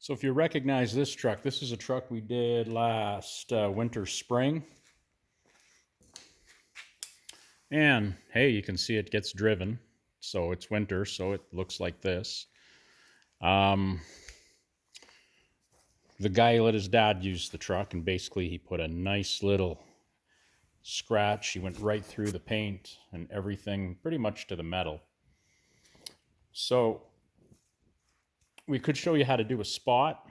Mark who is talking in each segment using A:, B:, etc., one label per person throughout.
A: So if you recognize this truck, this is a truck we did last winter, spring. And hey, you can see it gets driven. So it's winter, so it looks like this. The guy let his dad use the truck, and basically he put a nice little scratch. He went right through the paint and everything, pretty much to the metal. So we could show you how to do a spot,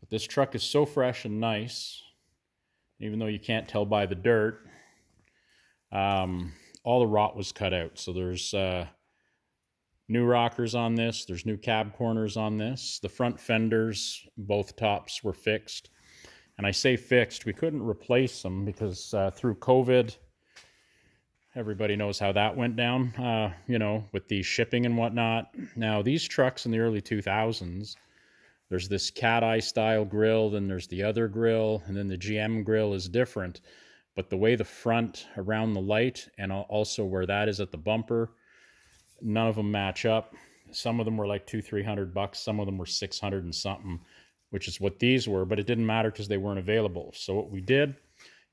A: but this truck is so fresh and nice, even though you can't tell by the dirt. All the rot was cut out. So there's new rockers on this. There's new cab corners on this. The front fenders, both tops were fixed. And I say fixed, we couldn't replace them because through COVID, everybody knows how that went down, with the shipping and whatnot. Now, these trucks in the early 2000s, there's this cat eye style grill, then there's the other grill, and then the GM grill is different. But the way the front around the light and also where that is at the bumper, none of them match up. Some of them were like $200-300. Some of them were 600 and something, which is what these were, but it didn't matter because they weren't available. So what we did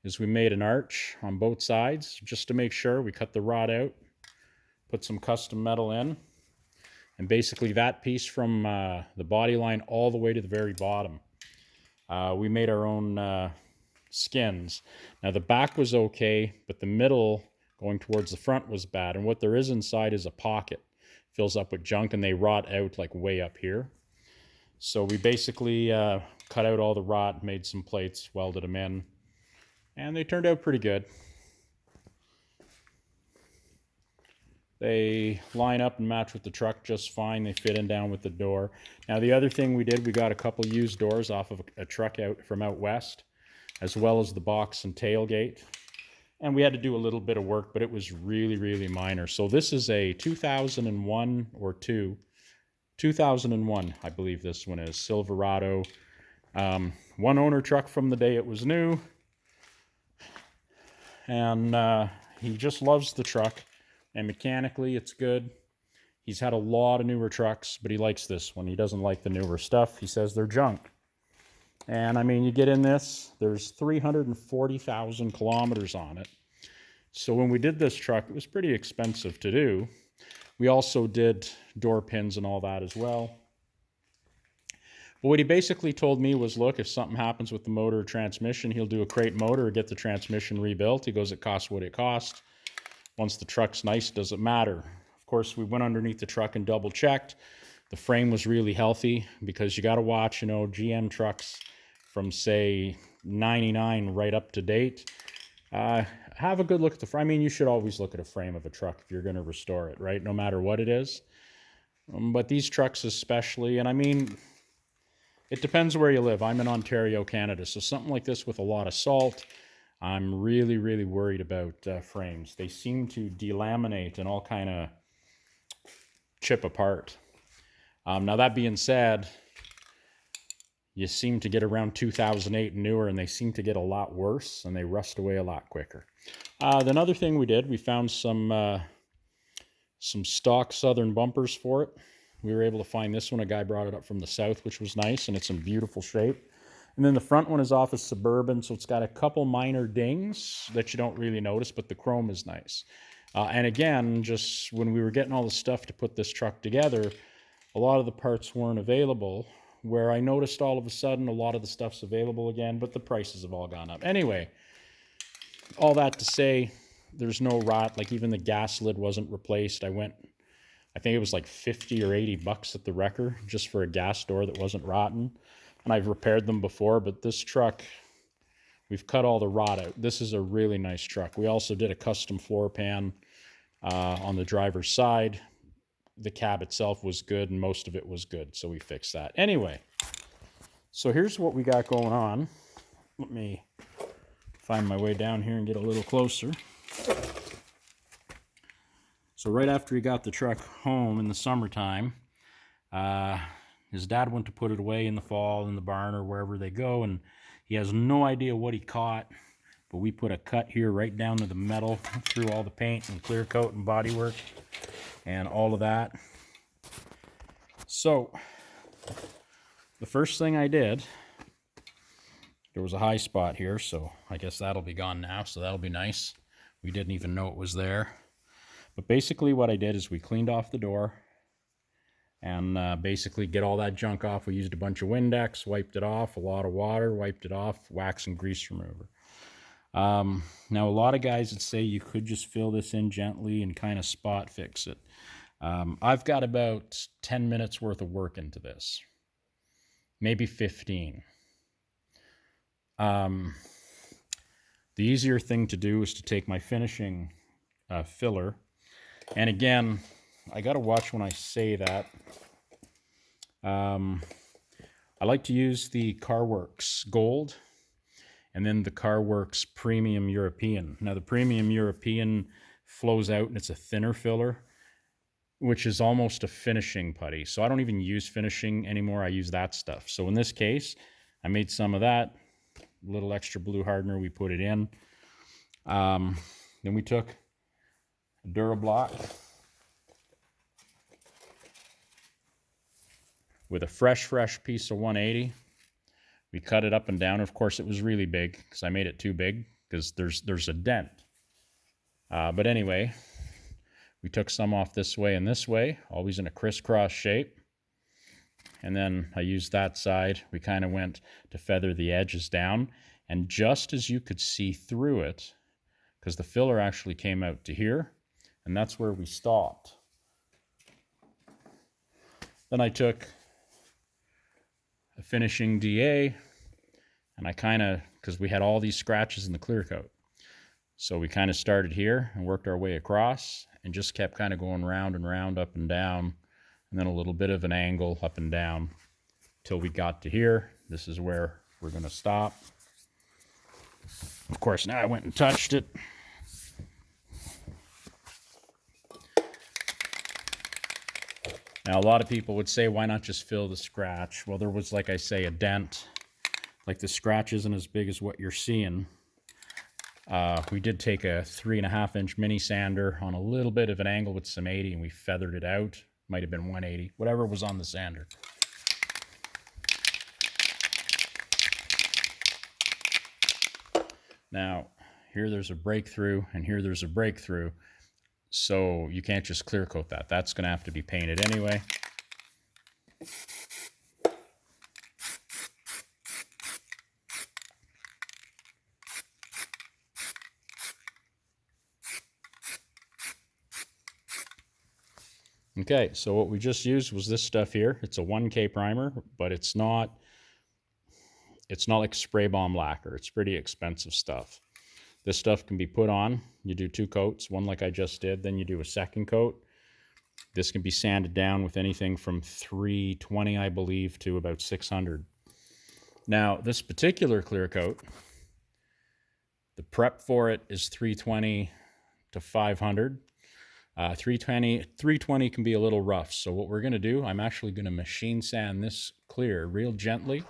A: is we made an arch on both sides just to make sure. We cut the rod out, put some custom metal in, and basically that piece from the body line all the way to the very bottom. We made our own skins. Now the back was okay, but the middle going towards the front was bad. And what there is inside is a pocket. Fills up with junk and they rot out like way up here. So we basically cut out all the rot, made some plates, welded them in, and they turned out pretty good. They line up and match with the truck just fine. They fit in down with the door. Now the other thing we did, we got a couple used doors off of a truck out from out west, as well as the box and tailgate. And we had to do a little bit of work, but it was really, really minor. So this is a 2001 or 2001, I believe this one is, Silverado. One owner truck from the day it was new. And he just loves the truck. And mechanically, it's good. He's had a lot of newer trucks, but he likes this one. He doesn't like the newer stuff. He says they're junk. And I mean, you get in this, there's 340,000 kilometers on it. So when we did this truck, it was pretty expensive to do. We also did door pins and all that as well. But what he basically told me was, look, if something happens with the motor or transmission, he'll do a crate motor or get the transmission rebuilt. He goes, it costs what it costs. Once the truck's nice, doesn't matter. Of course, we went underneath the truck and double checked. The frame was really healthy because you got to watch, GM trucks from say 99 right up to date. Have a good look at the frame. I mean, you should always look at a frame of a truck if you're going to restore it, right? No matter what it is. But these trucks especially, and I mean, it depends where you live. I'm in Ontario, Canada, so something like this with a lot of salt, I'm really, really worried about frames. They seem to delaminate and all kind of chip apart. Now that being said, you seem to get around 2008 and newer, and they seem to get a lot worse, and they rust away a lot quicker. The another thing we did, we found some stock Southern bumpers for it. We were able to find this one. A guy brought it up from the south, which was nice, and it's in beautiful shape. And then the front one is off a Suburban, so it's got a couple minor dings that you don't really notice, but the chrome is nice. And again, just when we were getting all the stuff to put this truck together, a lot of the parts weren't available, where I noticed all of a sudden a lot of the stuff's available again, but the prices have all gone up. Anyway, all that to say, there's no rot. Like even the gas lid wasn't replaced. I think it was like 50 or 80 bucks at the wrecker just for a gas door that wasn't rotten. And I've repaired them before, but this truck, we've cut all the rot out. This is a really nice truck. We also did a custom floor pan on the driver's side. The cab itself was good, and most of it was good, so we fixed that. Anyway, so here's what we got going on. Let me find my way down here and get a little closer. So right after he got the truck home in the summertime, his dad went to put it away in the fall in the barn or wherever they go, and he has no idea what he caught, but we put a cut here right down to the metal through all the paint and clear coat and bodywork and all of that. So the first thing I did, there was a high spot here, so I guess that'll be gone now, so that'll be nice. We didn't even know it was there. But basically what I did is we cleaned off the door and basically get all that junk off. We used a bunch of Windex, wiped it off, a lot of water, wiped it off, wax and grease remover. Now, a lot of guys would say you could just fill this in gently and kind of spot fix it. I've got about 10 minutes worth of work into this, maybe 15. The easier thing to do is to take my finishing filler. And again, I got to watch when I say that. I like to use the CarWorks Gold and then the CarWorks Premium European. Now, the Premium European flows out and it's a thinner filler, which is almost a finishing putty. So I don't even use finishing anymore. I use that stuff. So in this case, I made some of that. A little extra blue hardener, we put it in. Then we took a DuraBlock with a fresh piece of 180. We cut it up and down. Of course, it was really big because I made it too big because there's a dent. But anyway, we took some off this way and this way, always in a crisscross shape. And then I used that side. We kind of went to feather the edges down. And just as you could see through it, because the filler actually came out to here, and that's where we stopped. Then I took a finishing DA, and I kind of, because we had all these scratches in the clear coat. So we kind of started here and worked our way across and just kept kind of going round and round, up and down, and then a little bit of an angle up and down till we got to here. This is where we're going to stop. Of course, now I went and touched it. Now, a lot of people would say, why not just fill the scratch? Well, there was, like I say, a dent. Like the scratch isn't as big as what you're seeing. We did take a 3.5-inch mini sander on a little bit of an angle with some 80, and we feathered it out. Might have been 180, whatever was on the sander. Now, here there's a breakthrough, and here there's a breakthrough. So you can't just clear coat that. That's going to have to be painted anyway. Okay, so what we just used was this stuff here. It's a 1K primer, but it's not like spray bomb lacquer. It's pretty expensive stuff. This stuff can be put on. You do 2 coats, one like I just did, then you do a second coat. This can be sanded down with anything from 320, I believe, to about 600. Now, this particular clear coat, the prep for it is 320 to 500. 320 can be a little rough. So what we're going to do, I'm actually going to machine sand this clear real gently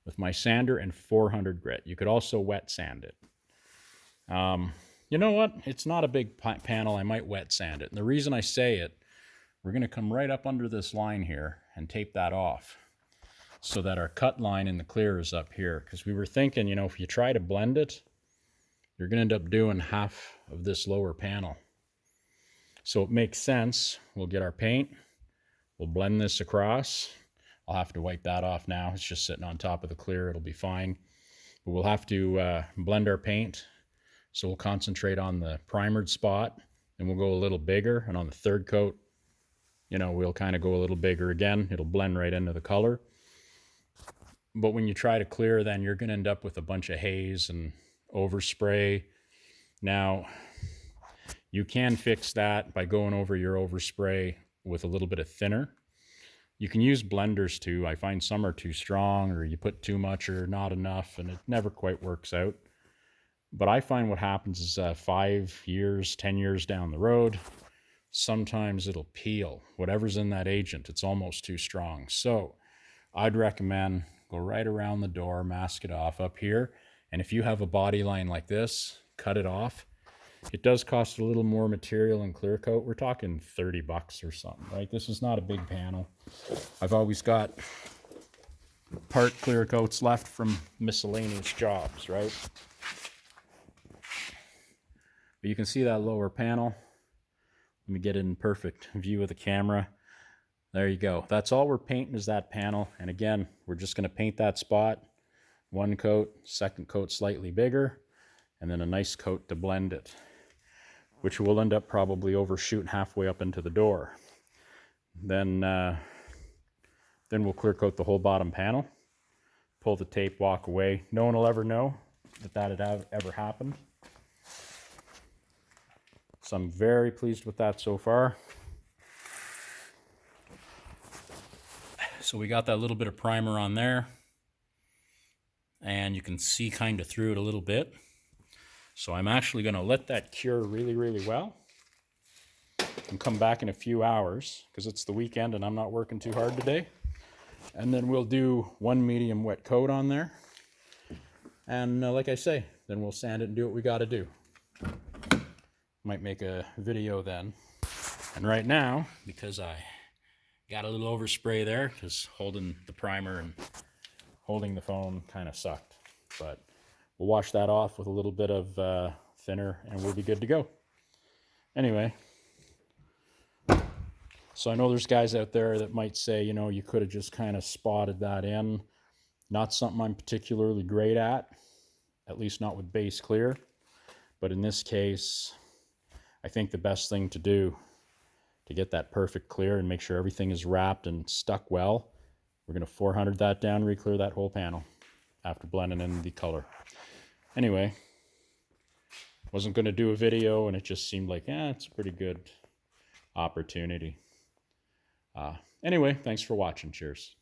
A: with my sander and 400 grit. You could also wet sand it. You know what? It's not a big panel. I might wet sand it. And the reason I say it, we're going to come right up under this line here and tape that off so that our cut line in the clear is up here. Because we were thinking, you know, if you try to blend it, you're going to end up doing half of this lower panel. So it makes sense. We'll get our paint. We'll blend this across. I'll have to wipe that off now. It's just sitting on top of the clear. It'll be fine. But we'll have to blend our paint. So we'll concentrate on the primered spot, and we'll go a little bigger. And on the third coat, you know, we'll kind of go a little bigger again. It'll blend right into the color. But when you try to clear, then you're going to end up with a bunch of haze and overspray. Now, you can fix that by going over your overspray with a little bit of thinner. You can use blenders too. I find some are too strong, or you put too much or not enough, and it never quite works out. But I find what happens is 5 years, 10 years down the road, sometimes it'll peel. Whatever's in that agent, it's almost too strong. So I'd recommend go right around the door, mask it off up here. And if you have a body line like this, cut it off. It does cost a little more material and clear coat. We're talking $30 or something, right? This is not a big panel. I've always got part clear coats left from miscellaneous jobs, right? But you can see that lower panel. Let me get it in perfect view of the camera. There you go. That's all we're painting is that panel. And again, we're just going to paint that spot. One coat, second coat slightly bigger, and then a nice coat to blend it, which will end up probably overshooting halfway up into the door. Then we'll clear coat the whole bottom panel, pull the tape, walk away. No one will ever know that had ever happened. So I'm very pleased with that so far. So we got that little bit of primer on there, and you can see kind of through it a little bit. So I'm actually going to let that cure really, really well and come back in a few hours because it's the weekend and I'm not working too hard today. And then we'll do one medium wet coat on there. And like I say, then we'll sand it and do what we got to do. Might make a video then. And right now, because I got a little overspray there, because holding the primer and holding the phone kind of sucked. But we'll wash that off with a little bit of thinner and we'll be good to go. Anyway, so I know there's guys out there that might say, you know, you could have just kind of spotted that in. Not something I'm particularly great at least not with base clear. But in this case, I think the best thing to do to get that perfect clear and make sure everything is wrapped and stuck well, we're going to 400 that down, re-clear that whole panel after blending in the color. Anyway, wasn't going to do a video and it just seemed like, it's a pretty good opportunity. Anyway, thanks for watching. Cheers.